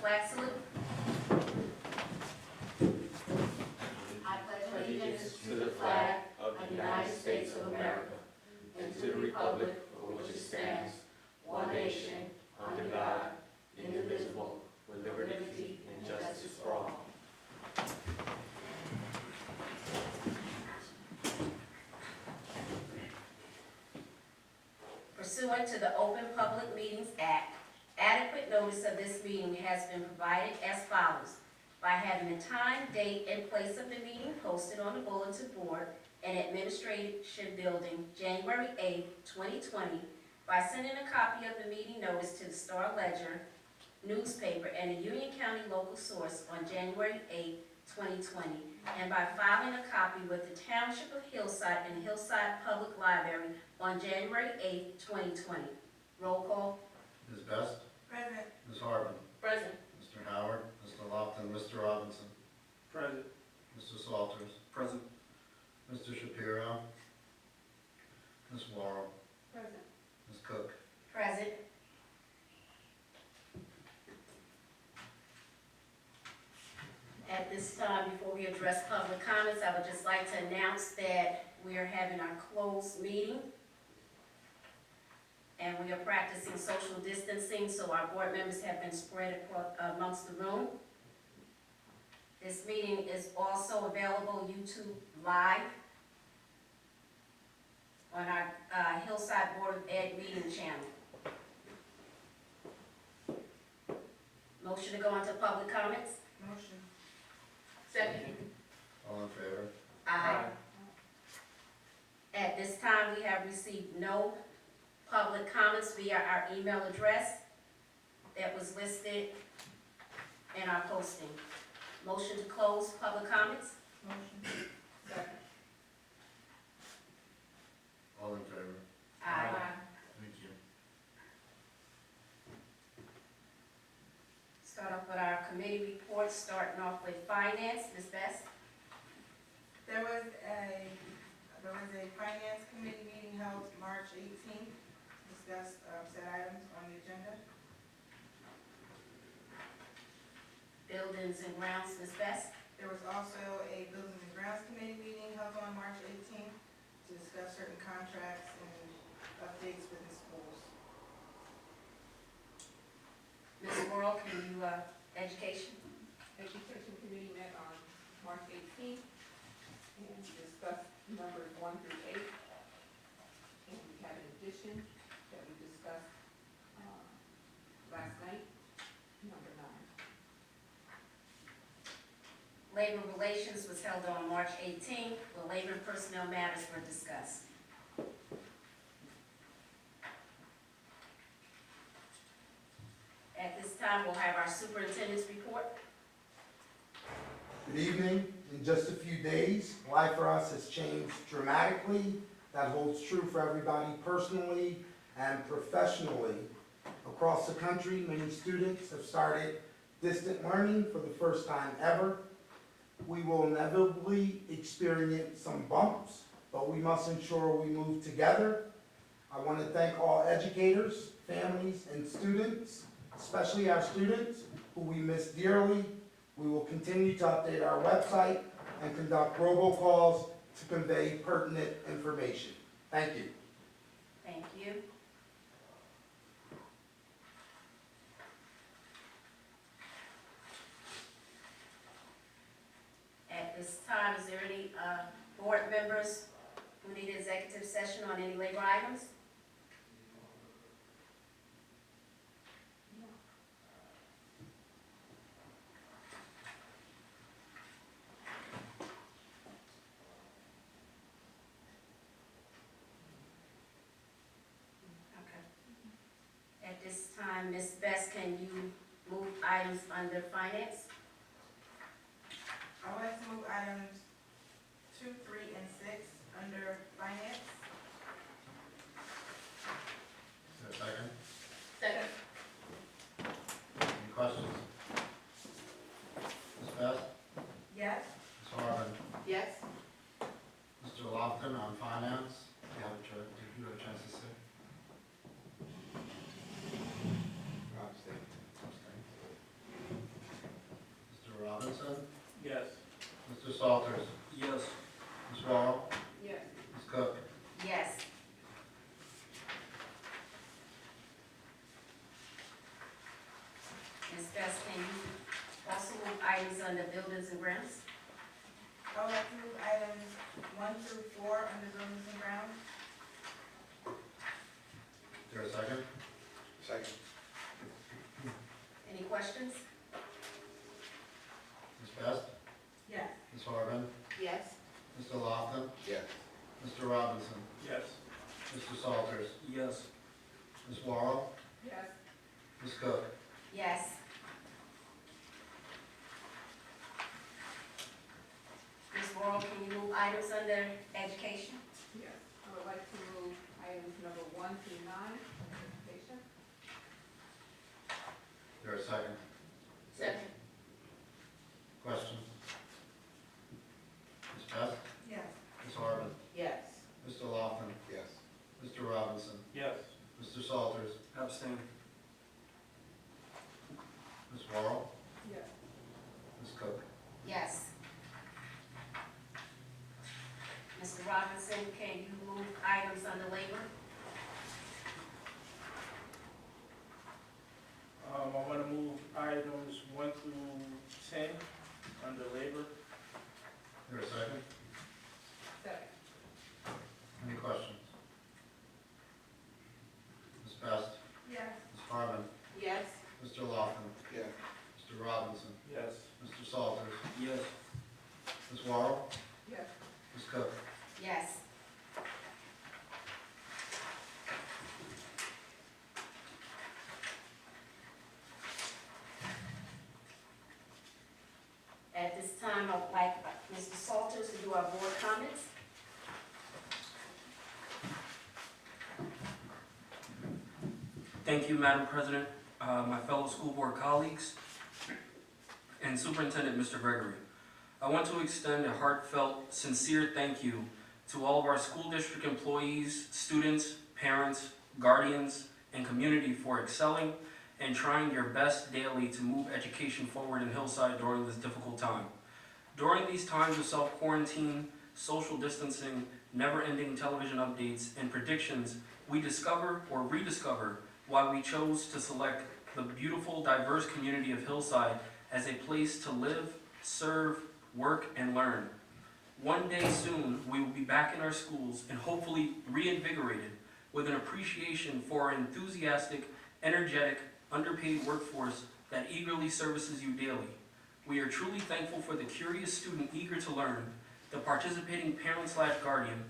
flag salute. I pledge allegiance to the flag of the United States of America and to the republic for which it stands, one nation, under God, indivisible, with liberty and justice for all. Pursuant to the Open Public Meetings Act, adequate notice of this meeting has been provided as follows: by having the time, date, and place of the meeting posted on the bulletin board in Administration Building, January 8, 2020, by sending a copy of the meeting notice to the Star Ledger newspaper and the Union County local source on January 8, 2020, and by filing a copy with the Township of Hillside and the Hillside Public Library on January 8, 2020. Roll call. Ms. Best? Present. Ms. Harvin? Present. Mr. Howard? Mr. Lofton? Mr. Robinson? Present. Mr. Salters? Present. Mr. Shapiro? Ms. Worrell? Present. Ms. Cook? Present. At this time, before we address public comments, I would just like to announce that we are having our closed meeting. And we are practicing social distancing, so our board members have been spread across, amongst the room. This meeting is also available YouTube Live on our Hillside Board of Ed meeting channel. Motion to go into public comments? Motion. Second. All in favor? Aye. At this time, we have received no public comments via our email address that was listed in our posting. Motion to close public comments? Motion. Second. All in favor? Aye. Thank you. Start off with our committee reports, starting off with finance. Ms. Best? There was a finance committee meeting held March 18th. Discussed said items on the agenda. Buildings and grounds. Ms. Best? There was also a buildings and grounds committee meeting held on March 18th to discuss certain contracts and updates within schools. Ms. Worrell, can you, education? Education Committee met on March 18th and discussed numbers 1 through 8. And we had an addition that we discussed last night, number 9. Labor Relations was held on March 18th, where labor and personnel matters were discussed. At this time, we'll have our superintendent's report. Good evening. In just a few days, life for us has changed dramatically. That holds true for everybody personally and professionally. Across the country, many students have started distant learning for the first time ever. We will inevitably experience some bumps, but we must ensure we move together. I want to thank all educators, families, and students, especially our students, who we miss dearly. We will continue to update our website and conduct robocalls to convey pertinent information. Thank you. Thank you. At this time, is there any board members who need executive session on any labor items? Okay. At this time, Ms. Best, can you move items under finance? I would like to move items 2, 3, and 6 under finance. Is there a second? Second. Any questions? Ms. Best? Yes. Ms. Harvin? Yes? Mr. Lofton on finance? Did you have a chance to say? Abstain. Salters. Yes. Ms. Wall. Yes. Ms. Cook. Yes. Ms. Best, can you also move items under buildings and grounds? I would like to move items 1 through 4 under buildings and grounds. Is there a second? Second. Any questions? Ms. Best. Yes. Ms. Harvin. Yes. Mr. Lofton. Yes. Mr. Robinson. Yes. Mr. Salters. Yes. Ms. Wall. Yes. Ms. Cook. Yes. Ms. Worrell, can you move items under education? Yes. I would like to move items number 1 through 9 under education. Is there a second? Second. Question? Ms. Best. Yes. Ms. Harvin. Yes. Mr. Lofton. Yes. Mr. Robinson. Yes. Mr. Salters. Abstain. Ms. Worrell. Yes. Ms. Cook. Yes. Mr. Robinson, can you move items under labor? I want to move items 1 through 10 under labor. Is there a second? Second. Any questions? Ms. Best. Yes. Ms. Harvin. Yes. Mr. Lofton. Yes. Mr. Robinson. Yes. Mr. Salters. Yes. Ms. Worrell. Yes. Ms. Cook. Yes. At this time, I would like Mr. Salters to do our board comments. Thank you, Madam President, my fellow school board colleagues, and Superintendent Mr. Gregory. I want to extend a heartfelt, sincere thank you to all of our school district employees, students, parents, guardians, and community for excelling and trying your best daily to move education forward in Hillside during this difficult time. During these times of self-quarantine, social distancing, never-ending television updates, and predictions, we discover or rediscover why we chose to select the beautiful, diverse community of Hillside as a place to live, serve, work, and learn. One day soon, we will be back in our schools and hopefully reinvigorated with an appreciation for our enthusiastic, energetic, underpaid workforce that eagerly services you daily. We are truly thankful for the curious student eager to learn, the participating parent/guardian,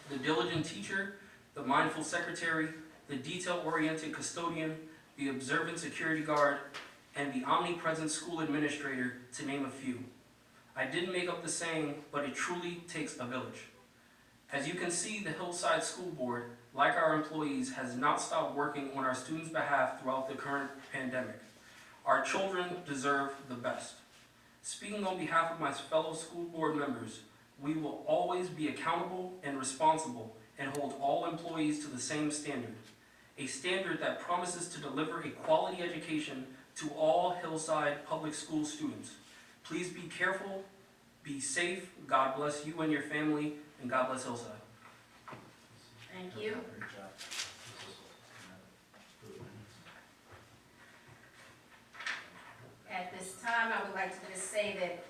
the diligent teacher, the mindful secretary, the detail-oriented custodian, the observant security guard, and the omnipresent school administrator, to name a few. I didn't make up the saying, but it truly takes a village. As you can see, the Hillside School Board, like our employees, has not stopped working on our students' behalf throughout the current pandemic. Our children deserve the best. Speaking on behalf of my fellow school board members, we will always be accountable and responsible and hold all employees to the same standard. A standard that promises to deliver a quality education to all Hillside public school students. Please be careful, be safe, God bless you and your family, and God bless Hillside. Thank you. Great job. At this time, I would like to just say that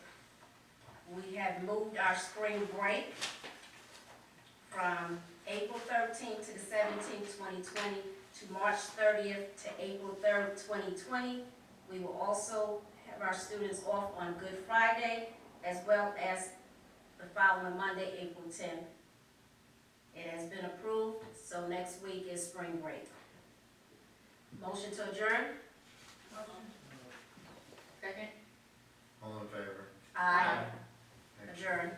we have moved our spring break from April 13th to the 17th, 2020, to March 30th to April 3rd, 2020. We will also have our students off on Good Friday, as well as the following Monday, April 10th. It has been approved, so next week is spring break. Motion to adjourn? Second. All in favor? Aye. Thank you. Adjourn.